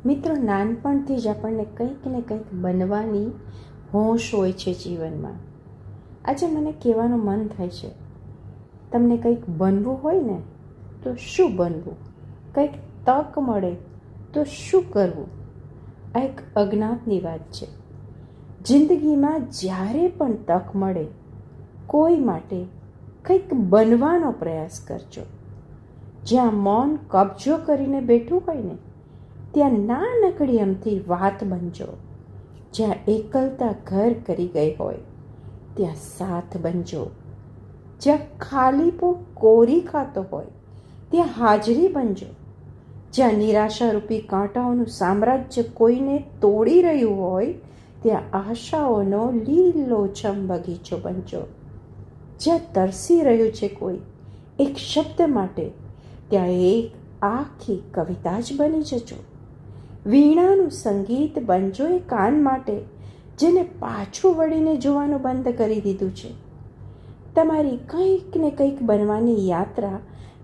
મિત્રો, નાનપણથી જ આપણને કંઈક ને કંઈક બનવાની હોશ હોય છે જીવનમાં. આજે મને કહેવાનું મન થાય છે, તમને કંઈક બનવું હોય ને તો શું બનવું, કંઈક તક મળે તો શું કરવું. આ એક અજ્ઞાતની વાત છે. જિંદગીમાં જ્યારે પણ તક મળે કોઈ માટે કંઈક બનવાનો પ્રયાસ કરજો. જ્યાં મૌન કબજો કરીને બેઠું હોય ને ત્યાં નાનકડી અમથી વાત બનજો. જ્યાં એકલતા ઘર કરી ગઈ હોય ત્યાં સાથ બનજો. જ્યાં ખાલીપો કોરી ખાતો હોય ત્યાં હાજરી બનજો. જ્યાં નિરાશારૂપી કાંટાઓનું સામ્રાજ્ય કોઈને તોડી રહ્યું હોય ત્યાં આશાઓનો લીલોછમ બગીચો બનજો. જ્યાં તરસી રહ્યું છે કોઈ એક શબ્દ માટે ત્યાં એક આખી કવિતા જ બની જજો. વીણાનું સંગીત બનજો એ કાન માટે જેને પાછું વળીને જોવાનું બંધ કરી દીધું છે. તમારી કંઈક ને કંઈક બનવાની યાત્રા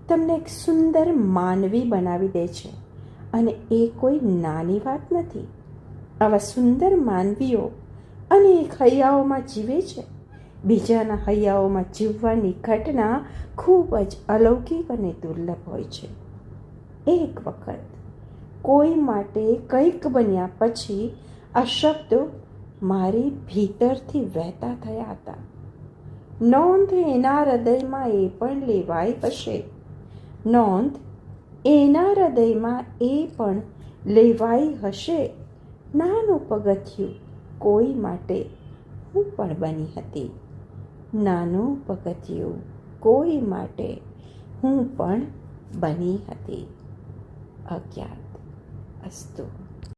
તમને એક સુંદર માનવી બનાવી દે છે અને એ કોઈ નાની વાત નથી. આવા સુંદર માનવીઓ અનેક હૈયાઓમાં જીવે છે. બીજાના હૈયાઓમાં જીવવાની ઘટના ખૂબ જ અલૌકિક અને દુર્લભ હોય છે. એક વખત કોઈ માટે કંઈક બન્યા પછી આ શબ્દો મારી ભીતરથી વહેતા થયા હતા. નોંધ એના હૃદયમાં એ પણ લેવાઈ હશે. નોંધ એના હૃદયમાં એ પણ લેવાઈ હશે. નાનું પગથિયું કોઈ માટે હું પણ બની હતી. નાનું પગથિયું કોઈ માટે હું પણ બની હતી. અજ્ઞાત અસ્તુ.